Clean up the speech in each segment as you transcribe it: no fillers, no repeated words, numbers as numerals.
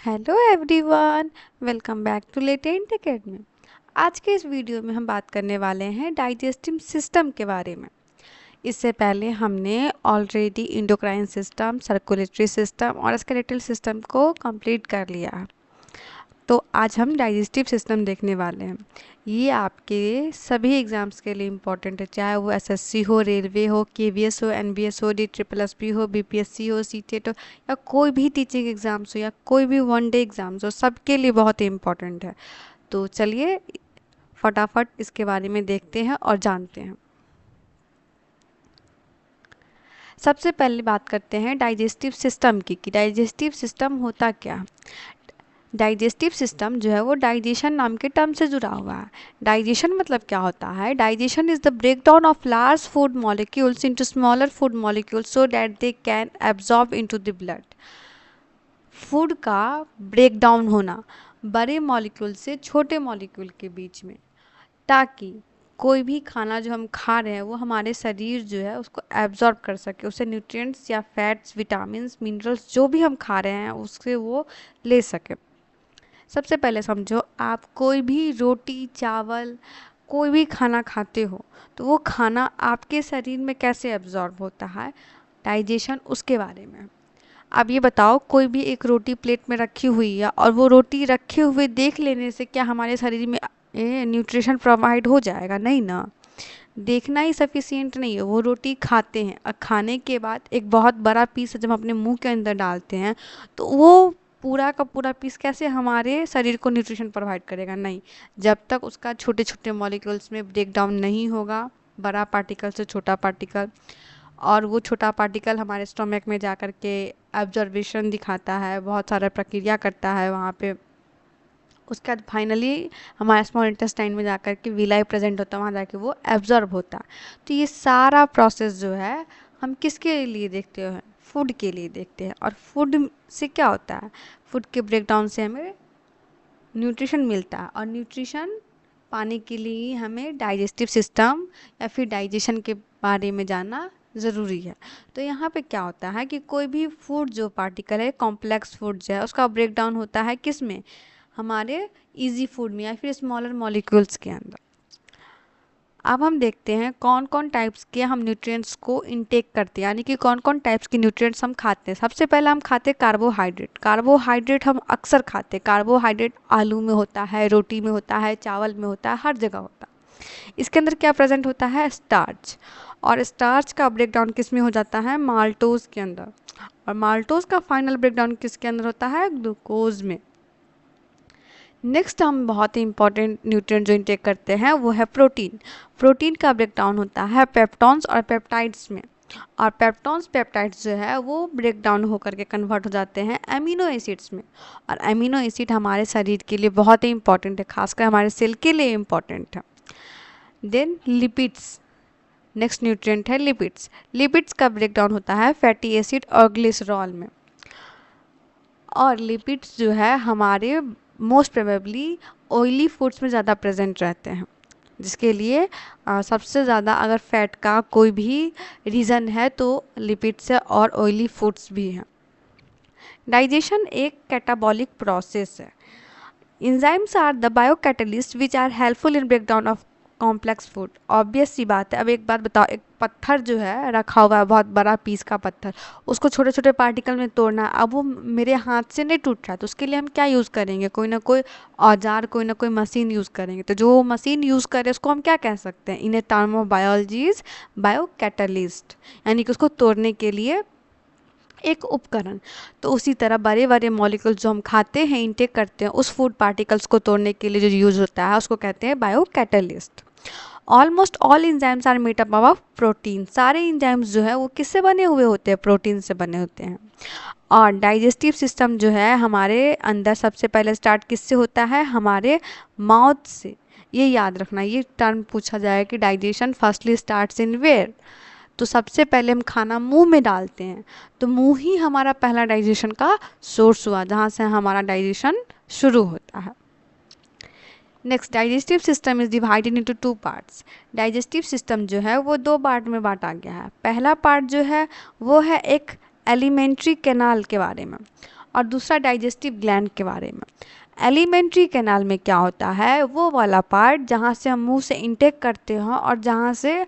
Hello everyone, welcome back to Latent Academy. आज के इस वीडियो में हम बात करने वाले हैं डाइजेस्टिव सिस्टम के बारे में। इससे पहले हमने already endocrine system, circulatory system और स्केलेटल सिस्टम को कंप्लीट कर लिया है। तो आज हम डाइजेस्टिव सिस्टम देखने वाले हैं। ये आपके सभी एग्ज़ाम्स के लिए इम्पॉर्टेंट है, चाहे वो एसएससी हो, रेलवे हो, केवीएस हो, एनबीएस हो, DSSB हो, बीपीएससी हो, सीटेट हो, या कोई भी टीचिंग एग्ज़ाम्स हो या कोई भी वन डे एग्ज़ाम्स हो, सबके लिए बहुत ही इम्पॉर्टेंट है। तो चलिए फटाफट इसके बारे में देखते हैं और जानते हैं। सबसे पहले बात करते हैं डाइजेस्टिव सिस्टम की कि डाइजेस्टिव सिस्टम होता क्या है। डाइजेस्टिव सिस्टम जो है वो डाइजेशन नाम के टर्म से जुड़ा हुआ है। डाइजेशन मतलब क्या होता है? Digestion is the breakdown of large food molecules into smaller food molecules so that they can absorb into the blood. Food का ब्रेकडाउन होना बड़े मॉलिक्यूल से छोटे मॉलिक्यूल के बीच में, ताकि कोई भी खाना जो हम खा रहे हैं वो हमारे शरीर जो है उसको एब्जॉर्ब कर सके, उससे न्यूट्रिएंट्स या फैट्स, विटामिन्स, मिनरल्स जो भी हम खा रहे हैं उससे वो ले सके। सबसे पहले समझो, आप कोई भी रोटी, चावल, कोई भी खाना खाते हो तो वो खाना आपके शरीर में कैसे एब्जॉर्ब होता है, डाइजेशन उसके बारे में। अब ये बताओ, कोई भी एक रोटी प्लेट में रखी हुई है और वो रोटी रखे हुए देख लेने से क्या हमारे शरीर में न्यूट्रिशन प्रोवाइड हो जाएगा? नहीं ना। देखना ही सफिशिएंट नहीं है, वो रोटी खाते हैं और खाने के बाद एक बहुत बड़ा पीस जब हम अपने मुंह के अंदर डालते हैं तो वो पूरा का पूरा पीस कैसे हमारे शरीर को न्यूट्रिशन प्रोवाइड करेगा? नहीं, जब तक उसका छोटे छोटे मॉलिक्यूल्स में ब्रेक डाउन नहीं होगा, बड़ा पार्टिकल से छोटा पार्टिकल, और वो छोटा पार्टिकल हमारे स्टोमक में जा कर के एब्जॉर्बेशन दिखाता है, बहुत सारा प्रक्रिया करता है वहाँ पे। उसके बाद फाइनली हमारे स्मॉल इंटेस्टाइन में जाकर के विलाई प्रेजेंट होता है, वहाँ जाके वो एब्जॉर्ब होता है। तो ये सारा प्रोसेस जो है हम किसके लिए देखते हैं? फूड के लिए देखते हैं। और फूड से क्या होता है? फूड के ब्रेकडाउन से हमें न्यूट्रिशन मिलता है, और न्यूट्रिशन पाने के लिए हमें डाइजेस्टिव सिस्टम या फिर डाइजेशन के बारे में जानना ज़रूरी है। तो यहाँ पे क्या होता है कि कोई भी फूड जो पार्टिकल है, कॉम्प्लेक्स फूड जो है, उसका ब्रेकडाउन होता है किस में? हमारे इजी फूड में या फिर स्मॉलर मॉलिक्यूल्स के अंदर। अब हम देखते हैं कौन कौन टाइप्स के हम न्यूट्रिएंट्स को इनटेक करते हैं, यानी कि कौन कौन टाइप्स के न्यूट्रिएंट्स हम खाते हैं। सबसे पहले हम खाते हैं कार्बोहाइड्रेट। कार्बोहाइड्रेट हम अक्सर खाते हैं। कार्बोहाइड्रेट आलू में होता है, रोटी में होता है, चावल में होता है, हर जगह होता है। इसके अंदर क्या प्रेजेंट होता है? स्टार्च। और स्टार्च का ब्रेकडाउन किस में हो जाता है? माल्टोज के अंदर। और माल्टोज का फाइनल ब्रेकडाउन किसके अंदर होता है? ग्लूकोज में। नेक्स्ट हम बहुत ही इंपॉर्टेंट न्यूट्रिएंट जो इंटेक करते हैं वो है प्रोटीन। प्रोटीन का ब्रेकडाउन होता है पेप्टॉन्स और पेप्टाइड्स में। और पेप्टॉन्स, पेप्टाइड्स जो है वो ब्रेकडाउन होकर के कन्वर्ट हो जाते हैं एमिनो एसिड्स में। और एमिनो एसिड हमारे शरीर के लिए बहुत ही इंपॉर्टेंट है, खासकर हमारे सेल के लिए इम्पॉर्टेंट है। देन लिपिड्स, नेक्स्ट न्यूट्रिएंट है लिपिड्स। लिपिड्स का ब्रेकडाउन होता है फैटी एसिड और ग्लिसरॉल में। और लिपिड्स जो है हमारे मोस्ट प्रोबेबली ऑयली फूड्स में ज़्यादा प्रेजेंट रहते हैं, जिसके लिए सबसे ज़्यादा अगर फैट का कोई भी रीज़न है तो लिपिड्स है और ऑयली फूड्स भी हैं। डाइजेशन एक कैटाबॉलिक प्रोसेस है। Enzymes are the biocatalyst which are helpful in breakdown of complex food. Obvious सी बात है। अब एक बात बताओ, एक पत्थर जो है रखा हुआ है, बहुत बड़ा पीस का पत्थर, उसको छोटे छोटे पार्टिकल में तोड़ना है। अब वो मेरे हाथ से नहीं टूट रहा है, तो उसके लिए हम क्या यूज़ करेंगे? कोई ना कोई औजार, कोई ना कोई मशीन यूज़ करेंगे। तो जो मशीन यूज़ करे उसको हम क्या कह सकते हैं? In a term of biology is biocatalyst, यानी कि उसको तोड़ने के लिए एक उपकरण। तो उसी तरह बड़े बड़े मॉलिक्यूल्स जो हम खाते हैं, इनटेक करते हैं, उस फूड पार्टिकल्स को तोड़ने के लिए जो यूज़ होता है उसको कहते हैं biocatalyst. Almost all enzymes are made up of protein. सारे इंजाइम्स जो है वो किससे बने हुए होते हैं? प्रोटीन से बने होते हैं। और डाइजेस्टिव सिस्टम जो है हमारे अंदर सबसे पहले स्टार्ट किससे होता है? हमारे माउथ से। ये याद रखना, ये टर्म पूछा जाए कि digestion firstly starts in where. तो सबसे पहले हम खाना मुंह में डालते हैं, तो मुंह ही हमारा पहला डाइजेशन का सोर्स हुआ, जहाँ से हमारा डाइजेशन शुरू होता है। Next, digestive system is divided into 2 parts. Digestive system जो है वो 2 पार्ट में बांटा गया है। पहला पार्ट जो है वो है एक एलिमेंट्री कैनाल के बारे में, और दूसरा डाइजेस्टिव ग्लैंड के बारे में। एलिमेंट्री कैनाल में क्या होता है, वो वाला पार्ट जहाँ से हम मुंह से इंटेक करते हैं और जहाँ से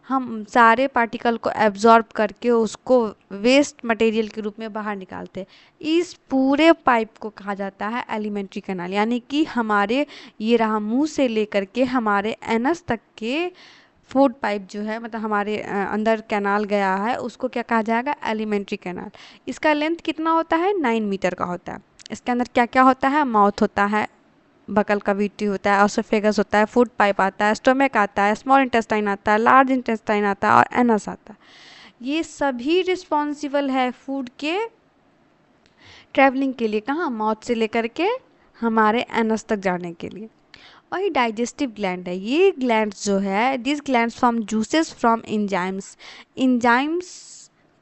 हम सारे पार्टिकल को एब्जॉर्ब करके उसको वेस्ट मटेरियल के रूप में बाहर निकालते हैं, इस पूरे पाइप को कहा जाता है एलिमेंट्री कैनाल। यानी कि हमारे ये रहा मुंह से लेकर के हमारे एनस तक के फूड पाइप जो है, मतलब हमारे अंदर कैनाल गया है, उसको क्या कहा जाएगा, एलिमेंट्री कैनाल। इसका लेंथ कितना होता है, 9 मीटर का होता है। इसके अंदर क्या क्या होता है, माउथ होता है, बकल कैविटी होता है, ऑसोफेगस होता है, फूड पाइप आता है, स्टोमक आता है, स्मॉल इंटेस्टाइन आता है, लार्ज इंटेस्टाइन आता है और एनस आता है। ये सभी रिस्पॉन्सिबल है फूड के ट्रैवलिंग के लिए, कहाँ, माउथ से लेकर के हमारे एनस तक जाने के लिए। वही डाइजेस्टिव ग्लैंड है, ये ग्लैंड्स जो है, this glands from juices from enzymes, enzymes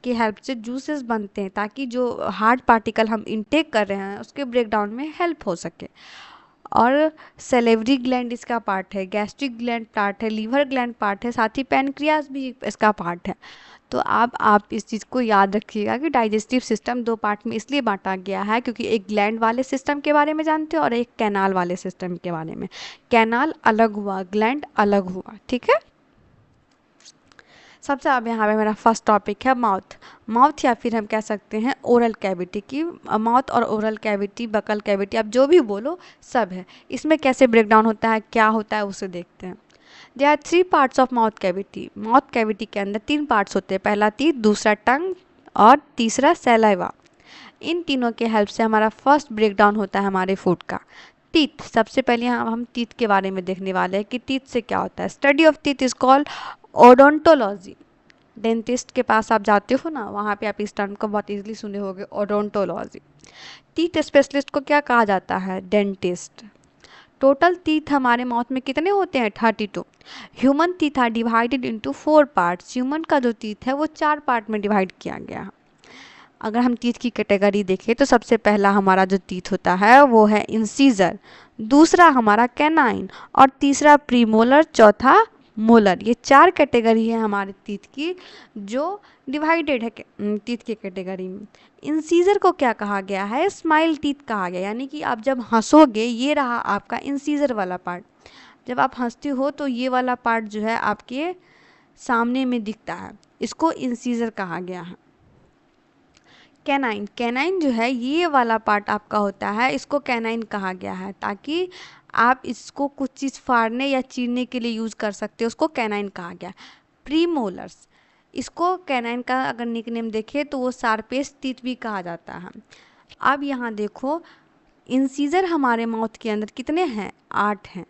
की हेल्प से जूसेस बनते हैं ताकि जो हार्ड पार्टिकल हम इनटेक कर रहे हैं उसके ब्रेकडाउन में हेल्प हो सके। और सेलेवरी ग्लैंड इसका पार्ट है, गैस्ट्रिक ग्लैंड पार्ट है, लीवर ग्लैंड पार्ट है, साथ ही पैनक्रियास भी इसका पार्ट है। तो अब आप इस चीज़ को याद रखिएगा कि डाइजेस्टिव सिस्टम 2 पार्ट में इसलिए बांटा गया है क्योंकि एक ग्लैंड वाले सिस्टम के बारे में जानते हैं और एक कैनाल वाले सिस्टम के बारे में। कैनाल अलग हुआ, ग्लैंड अलग हुआ, ठीक है। सबसे अब यहाँ पे मेरा फर्स्ट टॉपिक है माउथ। माउथ या फिर हम कह सकते हैं ओरल कैविटी की, माउथ और ओरल कैविटी, बकल कैविटी, आप जो भी बोलो सब है। इसमें कैसे ब्रेकडाउन होता है, क्या होता है, उसे देखते हैं। There are 3 parts of mouth cavity. Mouth cavity के अंदर 3 पार्ट्स होते हैं, पहला टीथ, दूसरा टंग और तीसरा सैलाइवा। इन तीनों के हेल्प से हमारा फर्स्ट ब्रेकडाउन होता है हमारे फूड का। टीथ, सबसे पहले हम टीथ के बारे में देखने वाले हैं कि टीथ से क्या होता है। Study of teeth is called odontology. Dentist के पास आप जाते हो ना, वहाँ पे आप इस टर्म को बहुत इजीली सुने होंगे, ओडोंटोलॉजी। टीथ स्पेशलिस्ट को क्या कहा जाता है, डेंटिस्ट। टोटल टीथ हमारे माउथ में कितने होते हैं, 32। Human teeth are divided into 4 parts. Human का जो टीथ है वो 4 पार्ट में डिवाइड किया गया है। अगर हम टीथ की कैटेगरी देखें तो सबसे पहला हमारा जो टीथ होता है वो है इंसीजर, दूसरा हमारा कैनाइन और तीसरा प्रीमोलर, चौथा मोलर। ये 4 कैटेगरी है हमारे टीथ की जो डिवाइडेड है टीथ की कैटेगरी में। इंसीजर को क्या कहा गया है, स्माइल टीथ कहा गया, यानी कि आप जब हंसोगे, ये रहा आपका इंसीजर वाला पार्ट। जब आप हंसते हो तो ये वाला पार्ट जो है आपके सामने में दिखता है, इसको इंसीजर कहा गया है। कैनाइन, कैनाइन जो है ये वाला पार्ट आपका होता है, इसको कैनाइन कहा गया है ताकि आप इसको कुछ चीज़ फाड़ने या चीरने के लिए यूज़ कर सकते हो, उसको कैनाइन कहा गया। प्रीमोलर्स, इसको कैनाइन का अगर निकनेम देखें तो वो शार्पेस्ट टीथ भी कहा जाता है। अब यहाँ देखो, इंसीजर हमारे माउथ के अंदर कितने हैं, 8 हैं।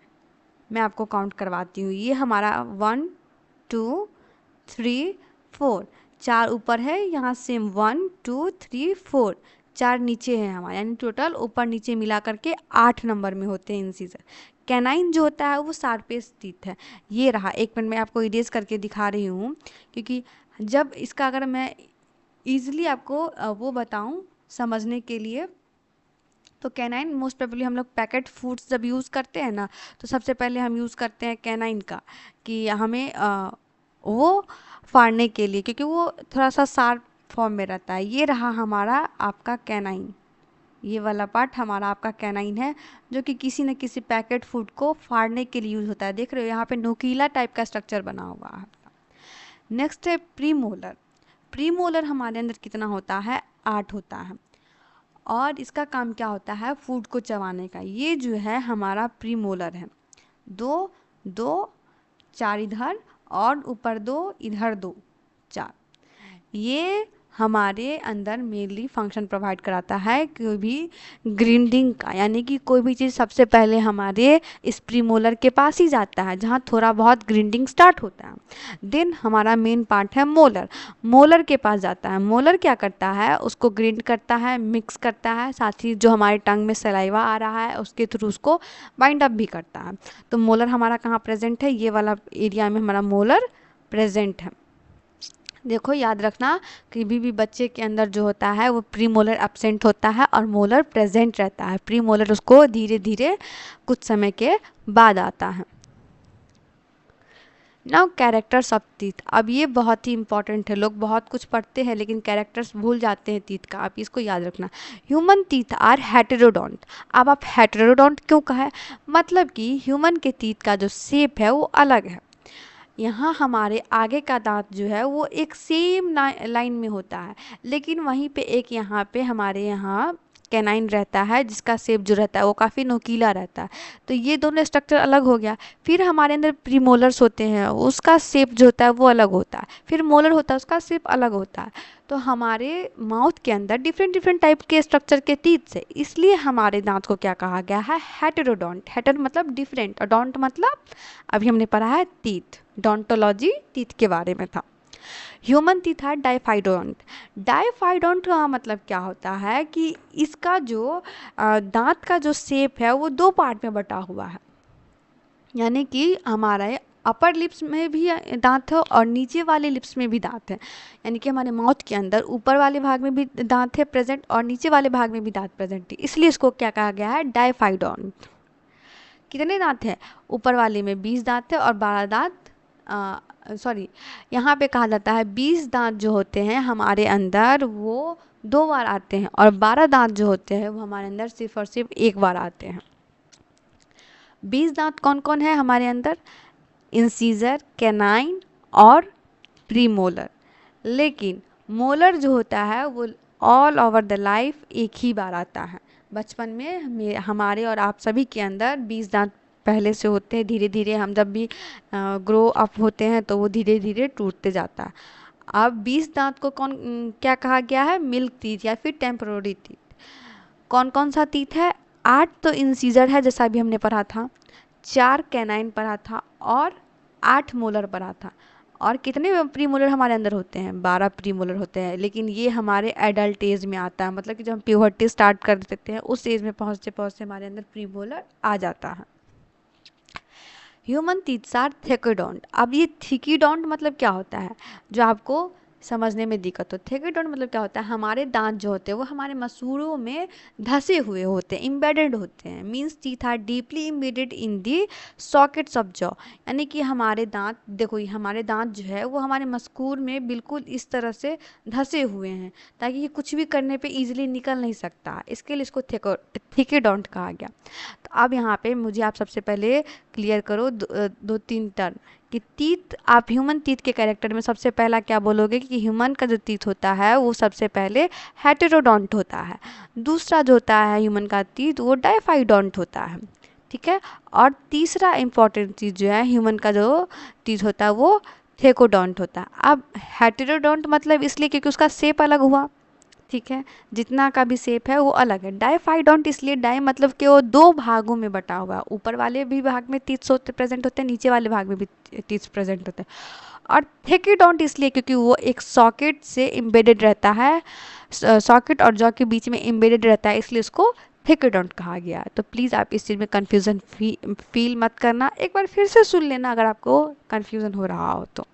मैं आपको काउंट करवाती हूँ। ये हमारा 1 2 3 4, 4 ऊपर है, यहाँ सेम 1 2 3 4, 4 नीचे है हमारे, यानी टोटल ऊपर नीचे मिला करके 8 नंबर में होते हैं इंसीजर। कैनाइन जो होता है वो शार्पेस्ट टीथ है। ये रहा, एक मिनट में आपको इरेज करके दिखा रही हूँ क्योंकि जब इसका अगर मैं ईजिली आपको वो बताऊँ समझने के लिए, तो कैनाइन मोस्ट प्रोबेबली हम लोग पैकेट फूड्स जब यूज़ करते हैं ना, तो सबसे पहले हम यूज़ करते हैं कैनाइन का कि हमें वो फाड़ने के लिए, क्योंकि वो थोड़ा सा शार्प फॉर्म में रहता है। ये रहा हमारा आपका कैनाइन, ये वाला पार्ट हमारा आपका कैनाइन है जो कि किसी न किसी पैकेट फूड को फाड़ने के लिए यूज़ होता है। देख रहे हो यहाँ पे नोकीला टाइप का स्ट्रक्चर बना हुआ है। नेक्स्ट है प्रीमोलर। प्रीमोलर हमारे अंदर कितना होता है, 8 होता है और इसका काम क्या होता है, फूड को चबाने का। ये जो है हमारा प्रीमोलर है, 2 2 4 इधर और ऊपर 2 इधर 2 4। ये हमारे अंदर मेनली फंक्शन प्रोवाइड कराता है कोई भी ग्रिंडिंग का, यानी कि कोई भी चीज़ सबसे पहले हमारे इस प्रीमोलर के पास ही जाता है जहाँ थोड़ा बहुत ग्रिंडिंग स्टार्ट होता है। देन हमारा मेन पार्ट है मोलर, मोलर के पास जाता है। मोलर क्या करता है, उसको ग्रिंड करता है, मिक्स करता है, साथ ही जो हमारे टंग में सलाइवा आ रहा है उसके थ्रू उसको बाइंड अप भी करता है। तो मोलर हमारा कहाँ प्रेजेंट है, ये वाला एरिया में हमारा मोलर प्रेजेंट है। देखो याद रखना, कभी भी बच्चे के अंदर जो होता है वो प्रीमोलर एब्सेंट होता है और मोलर प्रेजेंट रहता है। प्रीमोलर उसको धीरे धीरे कुछ समय के बाद आता है। नाउ कैरेक्टर्स ऑफ टीथ, अब ये बहुत ही इंपॉर्टेंट है, लोग बहुत कुछ पढ़ते हैं लेकिन कैरेक्टर्स भूल जाते हैं टीथ का, आप इसको याद रखना। Human teeth are heterodont. अब आप हेटेरोडोंट क्यों कहा है, मतलब कि ह्यूमन के टीथ का जो शेप है वो अलग है। यहाँ हमारे आगे का दांत जो है वो एक सेम लाइन में होता है, लेकिन वहीं पे एक यहाँ पे हमारे यहाँ कैनाइन रहता है जिसका शेप जो रहता है वो काफ़ी नोकीला रहता है। तो ये दोनों स्ट्रक्चर अलग हो गया। फिर हमारे अंदर प्रीमोलर्स होते हैं, उसका शेप जो होता है वो अलग होता है। फिर मोलर होता है, उसका शेप अलग होता है। तो हमारे माउथ के अंदर डिफरेंट डिफरेंट टाइप के स्ट्रक्चर के टीथ से, इसलिए हमारे दांत को क्या कहा गया है, हेटेरोडोंट। हेटर मतलब डिफरेंट और डोंट मतलब अभी हमने पढ़ा है टीथ, डोंटोलॉजी टीथ के बारे में था। ह्यूमन टीथ है डाइफाइडोंट। डाइफाइडोंट का मतलब क्या होता है कि इसका जो दांत का जो शेप है वो दो पार्ट में बटा हुआ है, यानी कि हमारे अपर लिप्स में भी दांत है और नीचे वाले लिप्स में भी दांत है, यानी कि हमारे माउथ के अंदर ऊपर वाले भाग में भी दांत है प्रेजेंट और नीचे वाले भाग में भी दांत प्रेजेंट है, इसलिए इसको क्या कहा गया है, डाइफाइडोंट। कितने दांत हैं, ऊपर वाले में 20 दांत है और 12 दांत सॉरी यहाँ पे कहा जाता है 20 दांत जो होते हैं हमारे अंदर वो 2 बार आते हैं और 12 दांत जो होते हैं वो हमारे अंदर सिर्फ और सिर्फ 1 बार आते हैं। 20 दांत कौन कौन है हमारे अंदर, इंसीजर, कैनाइन और प्रीमोलर। लेकिन मोलर जो होता है वो ऑल ओवर द लाइफ एक ही बार आता है। बचपन में हमारे और आप सभी के अंदर 20 दांत पहले से होते हैं, धीरे धीरे हम जब भी ग्रो अप होते हैं तो वो धीरे धीरे टूटते जाता है। अब 20 दांत को कौन क्या कहा गया है, मिल्क टीथ या फिर टेम्पररी टीथ। कौन कौन सा टीथ है, 8 तो इंसीजर है जैसा अभी हमने पढ़ा था, 4 कैनाइन पढ़ा था और 8 मोलर पढ़ा था। और कितने प्रीमोलर हमारे अंदर होते हैं, 12 प्रीमोलर होते हैं, लेकिन ये हमारे एडल्ट एज में आता है, मतलब कि जब हम प्यूबर्टी स्टार्ट कर देते हैं उस एज में पहुँचते पहुँचते हमारे अंदर प्रीमोलर आ जाता है। Human teeths are thecodont. अब ये थिकीडोंट मतलब क्या होता है, जो आपको समझने में दिक्कत हो। थेकोडोंट मतलब क्या होता है, हमारे दांत जो होते हैं वो हमारे मसूड़ों में धसे हुए होते हैं, इम्बेडेड होते हैं। Means teeth are deeply embedded in the sockets of jaw, यानी कि हमारे दांत, देखो ये हमारे दांत जो है वो हमारे मस्कूर में बिल्कुल इस तरह से धसे हुए हैं ताकि ये कुछ भी करने पे इजीली निकल नहीं सकता, इसके लिए इसको थिकेडोंट कहा गया। तो अब यहाँ पे मुझे आप सबसे पहले क्लियर करो दो तीन टर्म कि टीथ, आप ह्यूमन टीथ के कैरेक्टर में सबसे पहला क्या बोलोगे कि ह्यूमन का जो टीथ होता है वो सबसे पहले हेटेरोडोंट होता है, दूसरा जो होता है ह्यूमन का टीथ वो डाइफाइडोंट होता है, ठीक है। और तीसरा इंपॉर्टेंट चीज़ जो है ह्यूमन का जो टीथ होता है वो थेकोडोंट होता है। अब हेटेरोडोंट मतलब इसलिए क्योंकि उसका शेप अलग हुआ, ठीक है, जितना का भी शेप है वो अलग है। डाइफाइडोंट इसलिए, डाई मतलब कि वो दो भागों में बटा हुआ है, ऊपर वाले भी भाग में टीथ प्रेजेंट होते हैं, नीचे वाले भाग में भी टीथ प्रेजेंट होते हैं। और थेकोडोंट इसलिए क्योंकि वो एक सॉकेट से एम्बेडेड रहता है, सॉकेट और जॉ के बीच में एम्बेडेड रहता है, इसलिए उसको थेकोडोंट कहा गया है। तो प्लीज़ आप इस चीज़ में कन्फ्यूज़न फील मत करना, एक बार फिर से सुन लेना अगर आपको कन्फ्यूज़न हो रहा हो तो।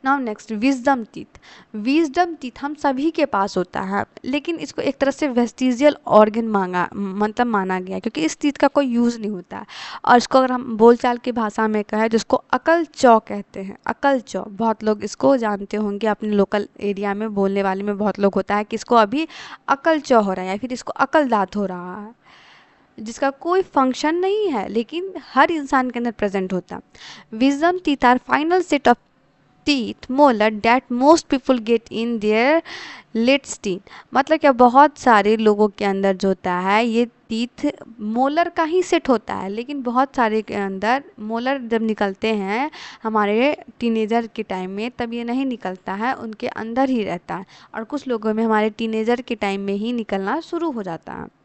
Now next, wisdom teeth. Wisdom teeth हम सभी के पास होता है, लेकिन इसको एक तरह से वेस्टिजियल ऑर्गन माना गया क्योंकि इस टीथ का कोई यूज़ नहीं होता है। और इसको अगर हम बोलचाल की भाषा में कहें जिसको अकल चौ कहते हैं, अकल चौ, बहुत लोग इसको जानते होंगे, अपने लोकल एरिया में बोलने वाले में बहुत लोग होता है कि इसको अभी अकल चौ हो रहा है या फिर इसको अकल दाँत हो रहा है, जिसका कोई फंक्शन नहीं है लेकिन हर इंसान के अंदर प्रेजेंट होता है। Wisdom teeth are final set of teeth molar that most people get in their late teeth, मतलब क्या बहुत सारे लोगों के अंदर जो होता है ये टीथ मोलर का ही सेट होता है, लेकिन बहुत सारे के अंदर मोलर जब निकलते हैं हमारे टीनेजर के टाइम में तब ये नहीं निकलता है, उनके अंदर ही रहता है, और कुछ लोगों में हमारे टीनेजर के टाइम में ही निकलना शुरू हो जाता है।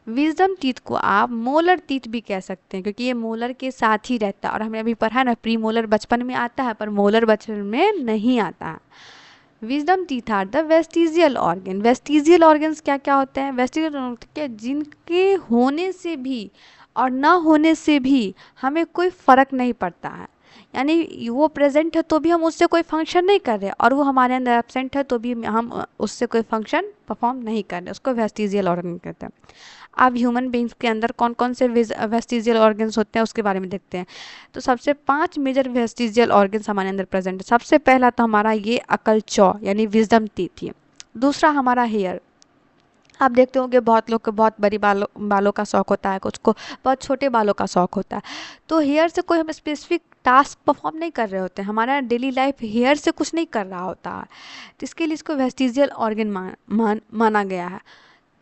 विजडम टीथ को आप मोलर टीथ भी कह सकते हैं क्योंकि ये मोलर के साथ ही रहता है, और हमने अभी पढ़ा ना प्री मोलर बचपन में आता है पर मोलर बचपन में नहीं आता है। Wisdom teeth are the vestigial organ. Vestigial organs क्या क्या होते हैं, वेस्टिजियल ऑर्गन जिनके होने से भी और ना होने से भी हमें कोई फ़र्क नहीं पड़ता है, यानी वो प्रेजेंट है तो भी हम उससे कोई फंक्शन नहीं कर रहे, और वो हमारे अंदर एब्सेंट है तो भी हम उससे कोई फंक्शन परफॉर्म नहीं कर रहे, उसको वेस्टिजियल ऑर्गन कहते हैं। अब ह्यूमन बींग्स के अंदर कौन कौन से वेस्टिजियल ऑर्गन्स होते हैं उसके बारे में देखते हैं। तो सबसे 5 मेजर वेस्टिजियल ऑर्गन्स हमारे अंदर प्रेजेंट है। सबसे पहला तो हमारा ये अकल चौ यानी विजडम टीथ है। दूसरा हमारा हेयर, आप देखते होंगे बहुत लोग को बहुत बड़ी बालों का शौक होता है, कुछ को बहुत छोटे बालों का शौक होता है। तो हेयर से कोई हम स्पेसिफिक टास्क परफॉर्म नहीं कर रहे होते, हमारा डेली लाइफ हेयर से कुछ नहीं कर रहा होता है, तो इसके लिए इसको वेस्टिजियल ऑर्गन माना गया है।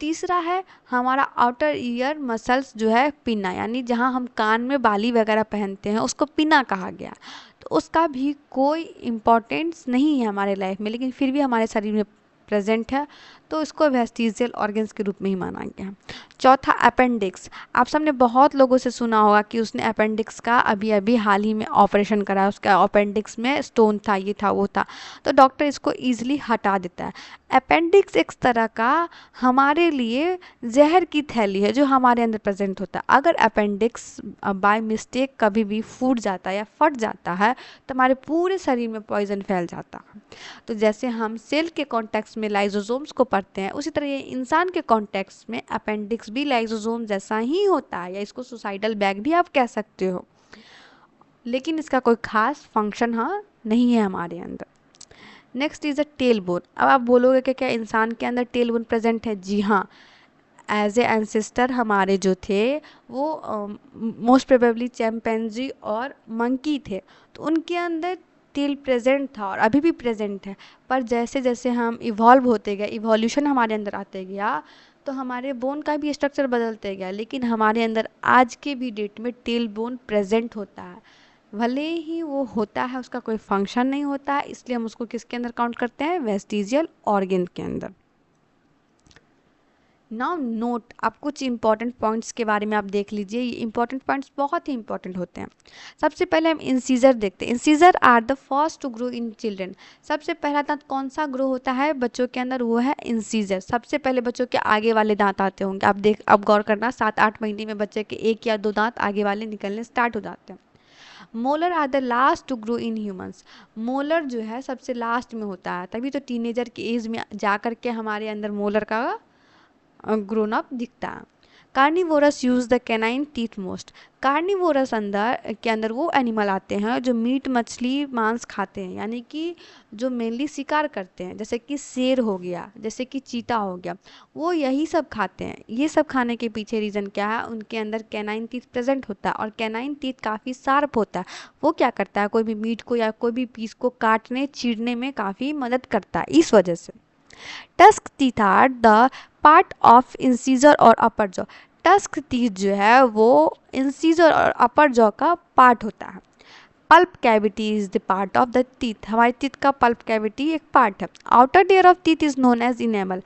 तीसरा है हमारा आउटर ईयर मसल्स जो है पिना, यानी जहाँ हम कान में बाली वगैरह पहनते हैं उसको पिना कहा गया। तो उसका भी कोई इम्पोर्टेंस नहीं है हमारे लाइफ में, लेकिन फिर भी हमारे शरीर में प्रेजेंट है, तो इसको वेस्टिजियल ऑर्गन्स के रूप में ही माना गया। चौथा अपेंडिक्स, आप सबने बहुत लोगों से सुना होगा कि उसने अपेंडिक्स का अभी अभी हाल ही में ऑपरेशन करा, उसका अपेंडिक्स में स्टोन था, ये था वो था, तो डॉक्टर इसको ईजिली हटा देता है। अपेंडिक्स एक तरह का हमारे लिए जहर की थैली है जो हमारे अंदर प्रेजेंट होता है। अगर अपेंडिक्स बाय मिस्टेक कभी भी फूट जाता है या फट जाता है तो हमारे पूरे शरीर में पॉइजन फैल जाता है। तो जैसे हम सेल के कॉन्टेक्स्ट में लाइजोसोम्स को पढ़ते हैं, उसी तरह ये इंसान के कॉन्टेक्स्ट में अपेंडिक्स भी लाइजोसोम जैसा ही होता है, या इसको सुसाइडल बैग भी आप कह सकते हो, लेकिन इसका कोई खास फंक्शन हाँ नहीं है हमारे अंदर। Next is a tail bone. अब आप बोलोगे कि क्या इंसान के अंदर टेल बोन प्रेजेंट है? जी हाँ, एज ए एंसेस्टर हमारे जो थे वो मोस्ट प्रोबेबली चैम्पेंजी और मंकी थे, तो उनके अंदर टेल प्रेजेंट था और अभी भी प्रेजेंट है। पर जैसे जैसे हम इवॉल्व होते गए, इवोल्यूशन हमारे अंदर आते गया, तो हमारे बोन का भी स्ट्रक्चर बदलते गया, लेकिन हमारे अंदर आज के भी डेट में टेल बोन प्रेजेंट होता है। भले ही वो होता है, उसका कोई फंक्शन नहीं होता है, इसलिए हम उसको किसके अंदर काउंट करते हैं? वेस्टिजियल ऑर्गन के अंदर। नाउ नोट, आप कुछ इंपॉर्टेंट पॉइंट्स के बारे में आप देख लीजिए, ये इंपॉर्टेंट पॉइंट्स बहुत ही इंपॉर्टेंट होते हैं। सबसे पहले हम इंसीजर देखते हैं। Incisor are the first to grow in children. सबसे पहला दांत कौन सा ग्रो होता है बच्चों के अंदर? वो है इंसीजर। सबसे पहले बच्चों के आगे वाले दांत आते होंगे, आप गौर करना, 7-8 महीने में बच्चे के 1 या 2 दांत आगे वाले निकलने स्टार्ट हो जाते हैं। Molar are the last to grow in humans. Molar जो है सबसे लास्ट में होता है, तभी तो टीनेजर की एज में जा कर के हमारे अंदर मोलर का ग्रोन अप दिखता है। Carnivorous use the canine teeth most. Carnivorous के अंदर वो एनिमल आते हैं जो मीट मछली मांस खाते हैं, यानी कि जो मेनली शिकार करते हैं, जैसे कि शेर हो गया, जैसे कि चीता हो गया, वो यही सब खाते हैं। ये सब खाने के पीछे रीज़न क्या है? उनके अंदर कैनाइन टीथ प्रेजेंट होता है, और कैनाइन टीथ काफ़ी शार्प होता है। वो क्या करता है? कोई भी मीट को या कोई भी पीस को काटने चीरने में काफ़ी मदद करता है, इस वजह से। Tusk teeth are the part of incisor और अपर जॉ। टस्क टीथ जो है वो इंसीजर और अपर जॉ का पार्ट होता है। Pulp cavity is the part of the teeth. हमारे टीथ का पल्प कैविटी एक पार्ट है। Outer layer of teeth is known as enamel.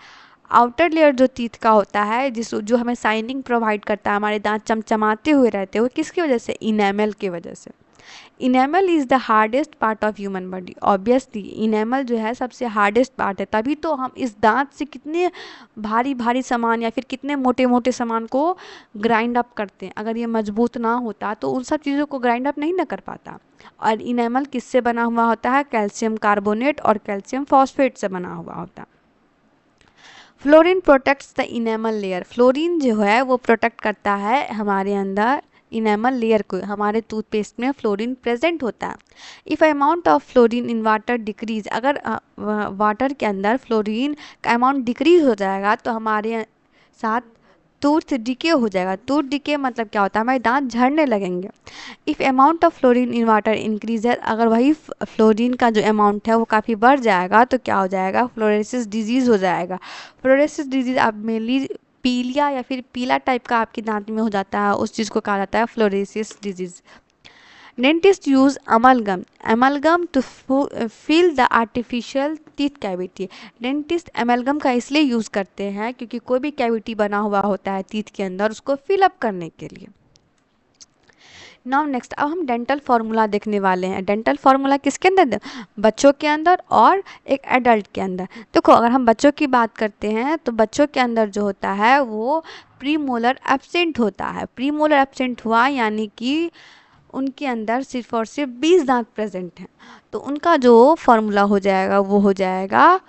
Outer layer जो टीथ का होता है, जो हमें शाइनिंग प्रोवाइड करता है, हमारे दांत चमचमाते हुए रहते हैं, वो किसकी वजह से? इनेमल की वजह से। Enamel is the hardest part of human body. Obviously enamel जो है सबसे हार्डेस्ट पार्ट है, तभी तो हम इस दांत से कितने भारी भारी सामान या फिर कितने मोटे मोटे सामान को ग्राइंड अप करते हैं। अगर ये मजबूत ना होता तो उन सब चीज़ों को ग्राइंड अप नहीं ना कर पाता। और इनेमल किससे बना हुआ होता है? कैल्शियम कार्बोनेट और कैल्शियम फॉस्फेट से बना हुआ होता है। Fluorine protects the enamel layer. Fluorine जो है वो प्रोटेक्ट करता है हमारे अंदर इनेमल लेयर को। हमारे टूथपेस्ट में फ्लोरीन प्रेजेंट होता है। If amount of fluorine in water decrease, अगर वाटर के अंदर फ्लोरीन का अमाउंट डिक्रीज हो जाएगा तो हमारे साथ टूथ डिके हो जाएगा। टूथ डिके मतलब क्या होता है? हमारे दांत झड़ने लगेंगे। If amount of fluorine in water increases, अगर वही फ्लोरीन का जो अमाउंट है वो काफ़ी बढ़ जाएगा तो क्या हो जाएगा? फ्लोरोसिस डिजीज़ हो जाएगा। फ्लोरोसिस डिजीज़ आप मेनली पीलिया या फिर पीला टाइप का आपके दांत में हो जाता है, उस चीज़ को कहा जाता है fluorosis disease. Dentist use amalgam to fill the artificial teeth cavity. Dentist amalgam का इसलिए यूज़ करते हैं क्योंकि कोई भी कैविटी बना हुआ होता है टीथ के अंदर, उसको फिलअप करने के लिए। नाउ नेक्स्ट, अब हम डेंटल फार्मूला देखने वाले हैं। डेंटल फार्मूला किसके अंदर? बच्चों के अंदर और एक एडल्ट के अंदर। देखो, अगर हम बच्चों की बात करते हैं तो बच्चों के अंदर जो होता है वो प्रीमोलर एब्सेंट होता है। प्रीमोलर एब्सेंट हुआ यानी कि उनके अंदर सिर्फ और सिर्फ 20 दांत प्रेजेंट हैं। तो उनका जो फॉर्मूला हो जाएगा वो हो जाएगा